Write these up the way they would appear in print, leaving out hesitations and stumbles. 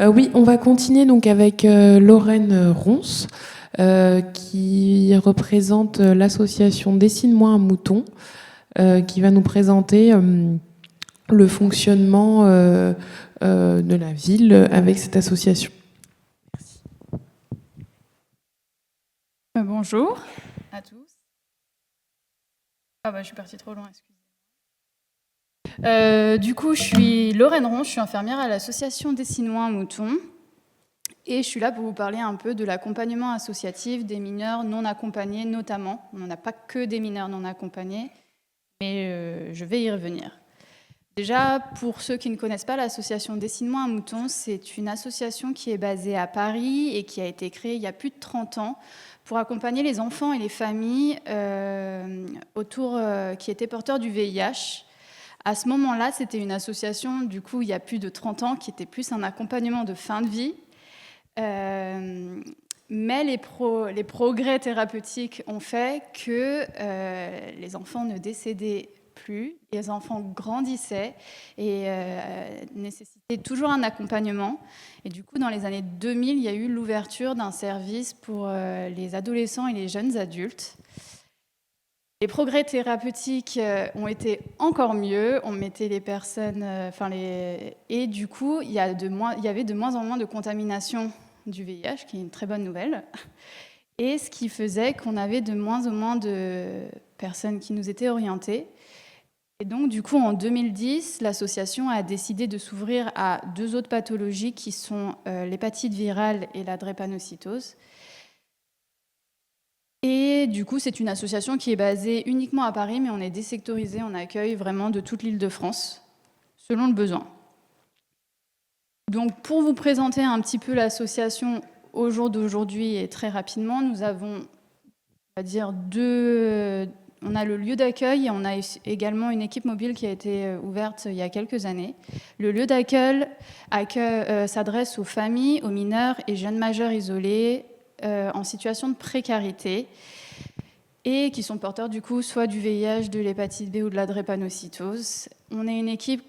Oui, on va continuer donc avec Lorraine Ronce, qui représente l'association Dessine-moi un mouton, qui va nous présenter le fonctionnement de la ville avec cette association. Bonjour à tous. Je suis partie trop loin, excusez-moi. Du coup, je suis Lorraine Ronce, je suis infirmière à l'association Dessine-moi un mouton. Et je suis là pour vous parler un peu de l'accompagnement associatif des mineurs non accompagnés, notamment. On n'a pas que des mineurs non accompagnés, mais je vais y revenir. Déjà, pour ceux qui ne connaissent pas l'association Dessine-moi un mouton, c'est une association qui est basée à Paris et qui a été créée il y a plus de 30 ans pour accompagner les enfants et les familles qui étaient porteurs du VIH. À ce moment-là, c'était une association, du coup, il y a plus de 30 ans, qui était plus un accompagnement de fin de vie. Mais les progrès thérapeutiques ont fait que les enfants ne décédaient plus, les enfants grandissaient et nécessitaient toujours un accompagnement. Et du coup, dans les années 2000, il y a eu l'ouverture d'un service pour les adolescents et les jeunes adultes. Les progrès thérapeutiques ont été encore mieux. On mettait les personnes, et du coup, il y avait de moins en moins de contamination du VIH, qui est une très bonne nouvelle. Et ce qui faisait qu'on avait de moins en moins de personnes qui nous étaient orientées. Et donc, du coup, en 2010, l'association a décidé de s'ouvrir à 2 autres pathologies qui sont l'hépatite virale et la drépanocytose. Et du coup, c'est une association qui est basée uniquement à Paris, mais on est désectorisé, on accueille vraiment de toute l'Île-de-France, selon le besoin. Donc, pour vous présenter un petit peu l'association au jour d'aujourd'hui et très rapidement, nous avons, on va dire, on a le lieu d'accueil et on a également une équipe mobile qui a été ouverte il y a quelques années. Le lieu d'accueil s'adresse aux familles, aux mineurs et jeunes majeurs isolés en situation de précarité et qui sont porteurs du coup soit du VIH, de l'hépatite B ou de la drépanocytose. On est une équipe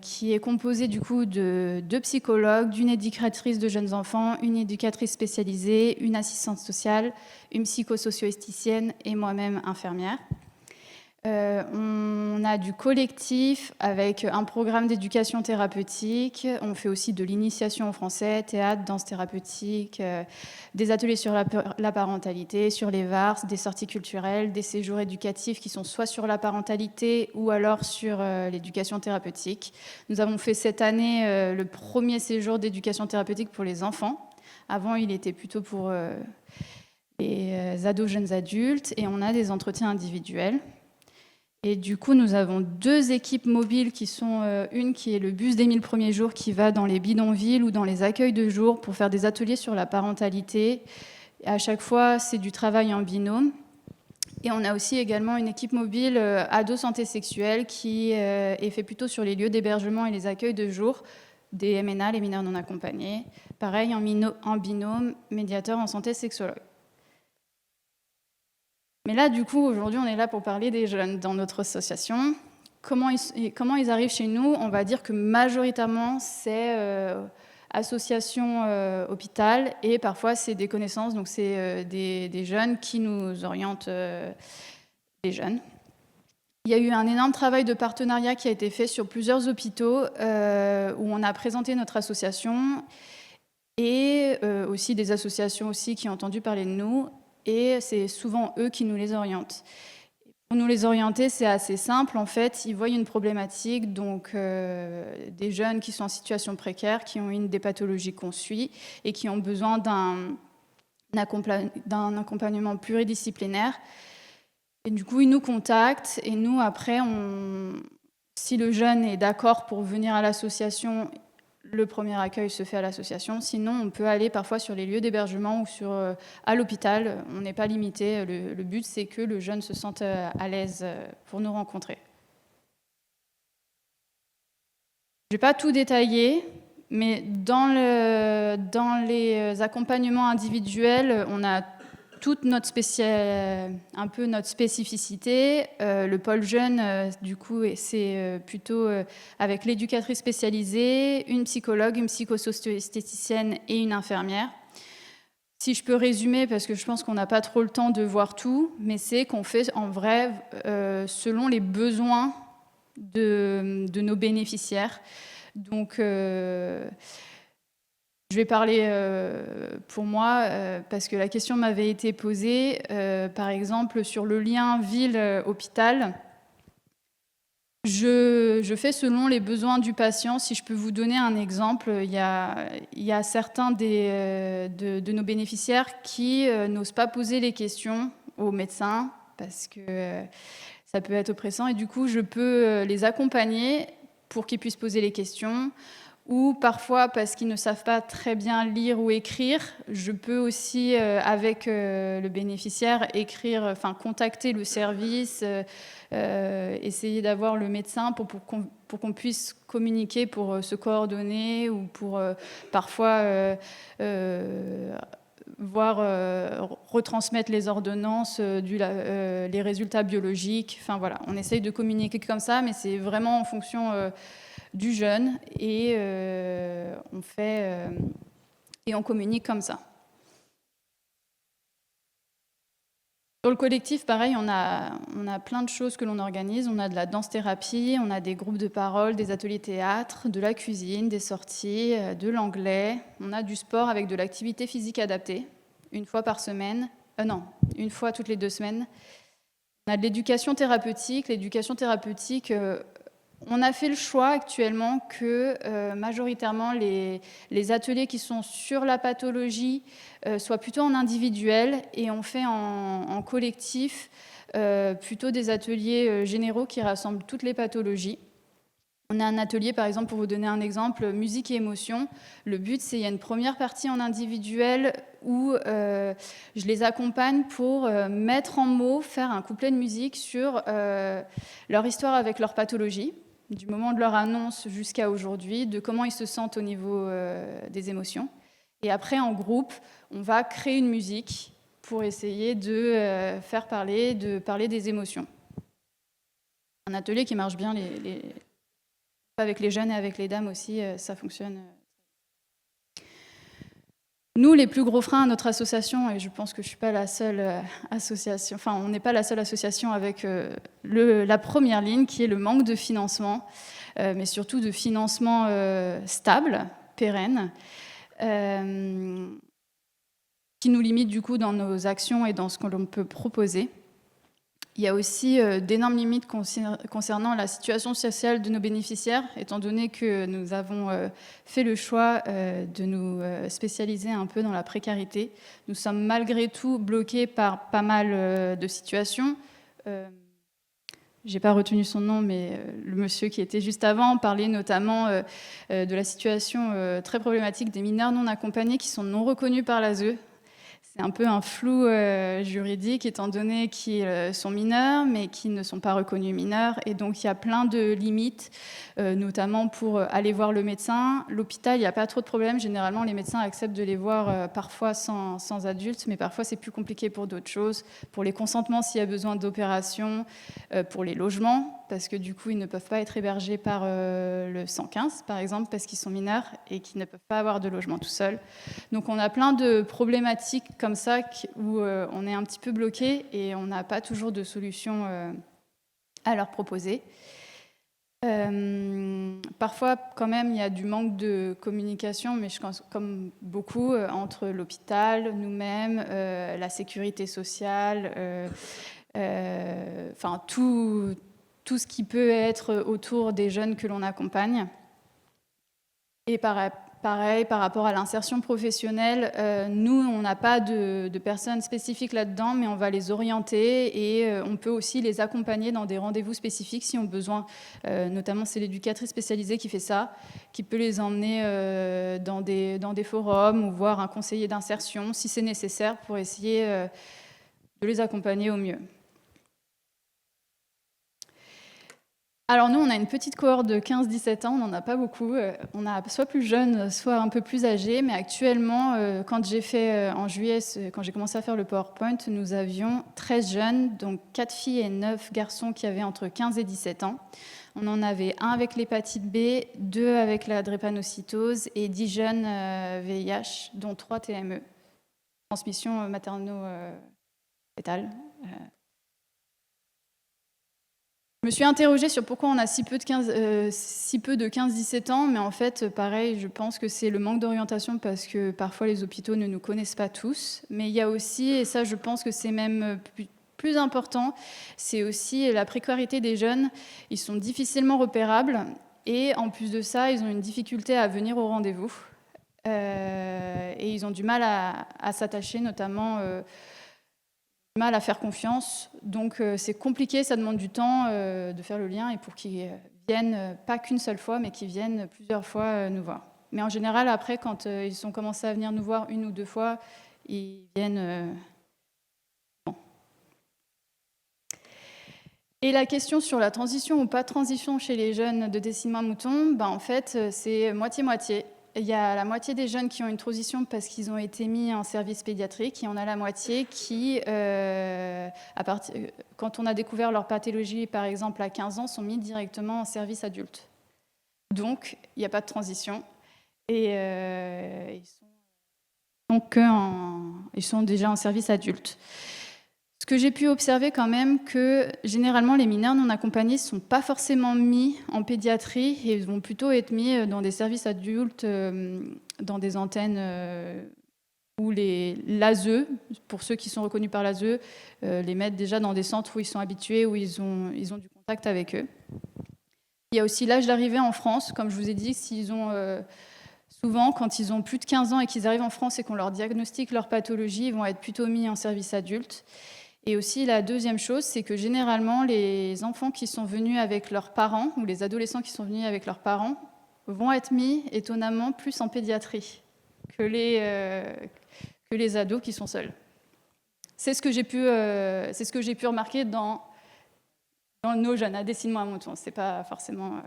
qui est composée du coup de 2 psychologues, d'une éducatrice de jeunes enfants, une éducatrice spécialisée, une assistante sociale, une psychosocio-esthéticienne et moi-même infirmière. On a du collectif avec un programme d'éducation thérapeutique. On fait aussi de l'initiation au français, théâtre, danse thérapeutique, des ateliers sur la parentalité, sur les VARS, des sorties culturelles, des séjours éducatifs qui sont soit sur la parentalité ou alors sur l'éducation thérapeutique. Nous avons fait cette année le premier séjour d'éducation thérapeutique pour les enfants. Avant, il était plutôt pour les ados, jeunes adultes, et on a des entretiens individuels. Et du coup, nous avons 2 équipes mobiles qui sont une qui est le bus des 1000 premiers jours qui va dans les bidonvilles ou dans les accueils de jour pour faire des ateliers sur la parentalité. Et à chaque fois, c'est du travail en binôme. Et on a aussi également une équipe mobile ado santé sexuelle qui est fait plutôt sur les lieux d'hébergement et les accueils de jour des MNA, les mineurs non accompagnés. Pareil, en binôme, médiateur en santé sexologue. Mais là, du coup, aujourd'hui, on est là pour parler des jeunes dans notre association. Comment ils arrivent chez nous? On va dire que majoritairement, c'est association hôpital et parfois, c'est des connaissances, donc c'est des jeunes qui nous orientent les jeunes. Il y a eu un énorme travail de partenariat qui a été fait sur plusieurs hôpitaux où on a présenté notre association et aussi des associations aussi qui ont entendu parler de nous. Et c'est souvent eux qui nous les orientent. Pour nous les orienter, c'est assez simple. En fait, ils voient une problématique, donc des jeunes qui sont en situation précaire, qui ont des pathologies qu'on suit et qui ont besoin d'un accompagnement pluridisciplinaire. Et du coup, ils nous contactent et nous, après, si le jeune est d'accord pour venir à l'association, le premier accueil se fait à l'association. Sinon, on peut aller parfois sur les lieux d'hébergement ou à l'hôpital. On n'est pas limité. Le but, c'est que le jeune se sente à l'aise pour nous rencontrer. Je ne vais pas tout détailler, mais dans les accompagnements individuels, on a un peu notre spécificité. Le pôle jeune, du coup, c'est plutôt avec l'éducatrice spécialisée, une psychologue, une psychosocio-esthéticienne et une infirmière. Si je peux résumer, parce que je pense qu'on n'a pas trop le temps de voir tout, mais c'est qu'on fait en vrai selon les besoins de nos bénéficiaires. Donc, je vais parler pour moi, parce que la question m'avait été posée, par exemple, sur le lien ville-hôpital. Je fais selon les besoins du patient. Si je peux vous donner un exemple, il y a certains de nos bénéficiaires qui n'osent pas poser les questions aux médecins parce que ça peut être oppressant. Et du coup, je peux les accompagner pour qu'ils puissent poser les questions. Ou parfois, parce qu'ils ne savent pas très bien lire ou écrire, je peux aussi, avec le bénéficiaire, contacter le service, essayer d'avoir le médecin pour qu'on puisse communiquer, pour se coordonner ou pour parfois retransmettre les ordonnances, les résultats biologiques. Enfin voilà, on essaye de communiquer comme ça, mais c'est vraiment en fonction du jeune et on communique comme ça. Sur le collectif, pareil, on a plein de choses que l'on organise. On a de la danse-thérapie, on a des groupes de parole, des ateliers théâtre, de la cuisine, des sorties, de l'anglais. On a du sport avec de l'activité physique adaptée, une fois par semaine. Une fois toutes les 2 semaines. On a de l'éducation thérapeutique. L'éducation thérapeutique, on a fait le choix actuellement que majoritairement les ateliers qui sont sur la pathologie soient plutôt en individuel et on fait en collectif plutôt des ateliers généraux qui rassemblent toutes les pathologies. On a un atelier, par exemple, pour vous donner un exemple, musique et émotion. Le but, c'est qu'il y a une première partie en individuel où je les accompagne pour mettre en mots, faire un couplet de musique sur leur histoire avec leur pathologie, du moment de leur annonce jusqu'à aujourd'hui, de comment ils se sentent au niveau des émotions. Et après, en groupe, on va créer une musique pour essayer de faire parler des émotions. Un atelier qui marche bien avec les jeunes et avec les dames aussi, ça fonctionne. Nous, les plus gros freins à notre association, et je pense que je ne suis pas la seule association, enfin, on n'est pas la seule association avec la première ligne, qui est le manque de financement, mais surtout de financement stable, pérenne, qui nous limite du coup dans nos actions et dans ce que l'on peut proposer. Il y a aussi d'énormes limites concernant la situation sociale de nos bénéficiaires, étant donné que nous avons fait le choix de nous spécialiser un peu dans la précarité. Nous sommes malgré tout bloqués par pas mal de situations. Je n'ai pas retenu son nom, mais le monsieur qui était juste avant parlait notamment de la situation très problématique des mineurs non accompagnés qui sont non reconnus par l'ASE. C'est un peu un flou juridique, étant donné qu'ils sont mineurs, mais qui ne sont pas reconnus mineurs. Et donc, il y a plein de limites, notamment pour aller voir le médecin. L'hôpital, il n'y a pas trop de problèmes. Généralement, les médecins acceptent de les voir parfois sans adultes, mais parfois, c'est plus compliqué pour d'autres choses. Pour les consentements, s'il y a besoin d'opérations, pour les logements, parce que du coup, ils ne peuvent pas être hébergés par le 115, par exemple, parce qu'ils sont mineurs et qu'ils ne peuvent pas avoir de logement tout seuls. Donc, on a plein de problématiques comme ça où on est un petit peu bloqué et on n'a pas toujours de solution à leur proposer. Parfois, quand même, il y a du manque de communication, mais je pense, comme beaucoup, entre l'hôpital, nous-mêmes, la sécurité sociale, enfin tout ce qui peut être autour des jeunes que l'on accompagne. Et pareil, par rapport à l'insertion professionnelle, nous, on n'a pas de personnes spécifiques là-dedans, mais on va les orienter et on peut aussi les accompagner dans des rendez-vous spécifiques si on a besoin. Notamment, c'est l'éducatrice spécialisée qui fait ça, qui peut les emmener dans des forums ou voir un conseiller d'insertion, si c'est nécessaire, pour essayer de les accompagner au mieux. Alors nous, on a une petite cohorte de 15-17 ans, on n'en a pas beaucoup. On a soit plus jeunes, soit un peu plus âgés. Mais actuellement, quand j'ai fait en juillet, quand j'ai commencé à faire le PowerPoint, nous avions 13 jeunes, donc 4 filles et 9 garçons qui avaient entre 15 et 17 ans. On en avait un avec l'hépatite B, 2 avec la drépanocytose et 10 jeunes VIH, dont 3 TME, transmission materno-fétale. Je me suis interrogée sur pourquoi on a si peu de 15-17 ans, mais en fait, pareil, je pense que c'est le manque d'orientation parce que parfois les hôpitaux ne nous connaissent pas tous. Mais il y a aussi, et ça je pense que c'est même plus important, c'est aussi la précarité des jeunes. Ils sont difficilement repérables et en plus de ça, ils ont une difficulté à venir au rendez-vous. Et ils ont du mal à s'attacher, notamment mal à faire confiance, donc c'est compliqué, ça demande du temps de faire le lien et pour qu'ils viennent pas qu'une seule fois, mais qu'ils viennent plusieurs fois nous voir. Mais en général, après, quand ils ont commencé à venir nous voir 1 ou 2 fois, ils viennent. Bon. Et la question sur la transition ou pas de transition chez les jeunes de décilement mouton, en fait, c'est moitié-moitié. Il y a la moitié des jeunes qui ont une transition parce qu'ils ont été mis en service pédiatrique et on a la moitié qui, quand on a découvert leur pathologie, par exemple à 15 ans, sont mis directement en service adulte. Donc, il n'y a pas de transition et ils sont déjà en service adulte. Ce que j'ai pu observer quand même, que généralement les mineurs non accompagnés ne sont pas forcément mis en pédiatrie et ils vont plutôt être mis dans des services adultes, dans des antennes où l'ASE, pour ceux qui sont reconnus par l'ASE, les mettent déjà dans des centres où ils sont habitués, où ils ont du contact avec eux. Il y a aussi l'âge d'arrivée en France, comme je vous ai dit, souvent, quand ils ont plus de 15 ans et qu'ils arrivent en France et qu'on leur diagnostique leur pathologie, ils vont être plutôt mis en service adulte. Et aussi, la deuxième chose, c'est que généralement, les enfants qui sont venus avec leurs parents, ou les adolescents qui sont venus avec leurs parents, vont être mis, étonnamment, plus en pédiatrie que les ados qui sont seuls. C'est ce que j'ai pu remarquer dans nos jeunes, à décilement à mouton. C'est pas forcément...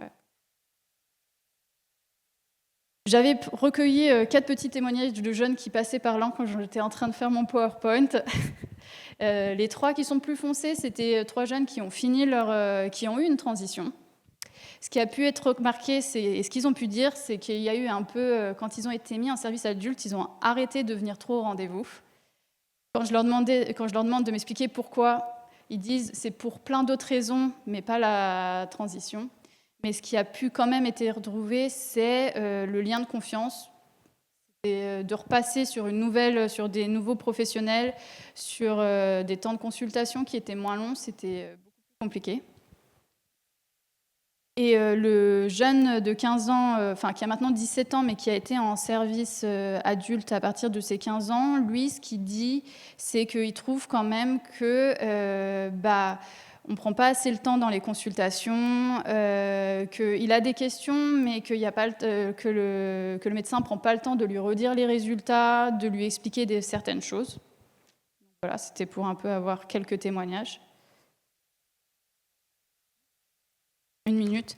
J'avais recueilli 4 petits témoignages de jeunes qui passaient par là quand j'étais en train de faire mon PowerPoint. Les 3 qui sont plus foncés, c'était 3 jeunes qui ont qui ont eu une transition. Ce qui a pu être remarqué, et ce qu'ils ont pu dire, c'est qu'il y a eu un peu, quand ils ont été mis en service adulte, ils ont arrêté de venir trop au rendez-vous. Quand je leur demande de m'expliquer pourquoi, ils disent c'est pour plein d'autres raisons, mais pas la transition. Mais ce qui a pu quand même être retrouvé, c'est le lien de confiance, et de repasser sur des nouveaux professionnels, sur des temps de consultation qui étaient moins longs, c'était beaucoup plus compliqué. Et le jeune de 15 ans, qui a maintenant 17 ans, mais qui a été en service adulte à partir de ses 15 ans, lui, ce qu'il dit, c'est qu'il trouve quand même que... on ne prend pas assez le temps dans les consultations, qu'il a des questions, mais que le médecin ne prend pas le temps de lui redire les résultats, de lui expliquer certaines choses. Voilà, c'était pour un peu avoir quelques témoignages. 1 minute.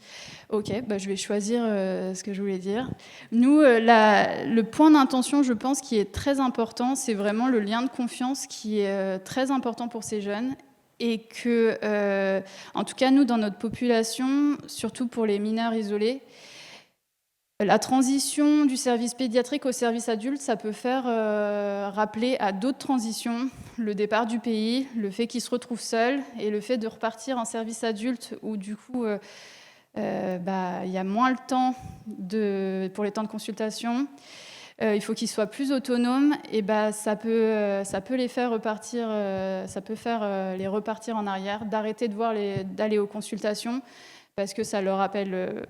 Ok, je vais choisir ce que je voulais dire. Nous, le point d'intention, je pense, qui est très important, c'est vraiment le lien de confiance qui est très important pour ces jeunes. Et que, en tout cas, nous, dans notre population, surtout pour les mineurs isolés, la transition du service pédiatrique au service adulte, ça peut faire rappeler à d'autres transitions, le départ du pays, le fait qu'ils se retrouvent seuls et le fait de repartir en service adulte où, du coup, il y a moins le temps pour les temps de consultation. Il faut qu'ils soient plus autonomes, et ça peut les faire repartir, les repartir en arrière, d'arrêter d'aller aux consultations, parce que ça leur rappelle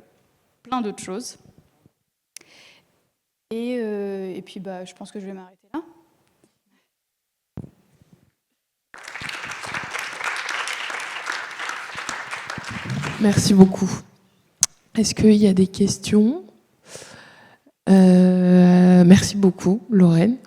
plein d'autres choses. Et puis je pense que je vais m'arrêter là. Merci beaucoup. Est-ce qu'il y a des questions ? Merci beaucoup, Lorraine.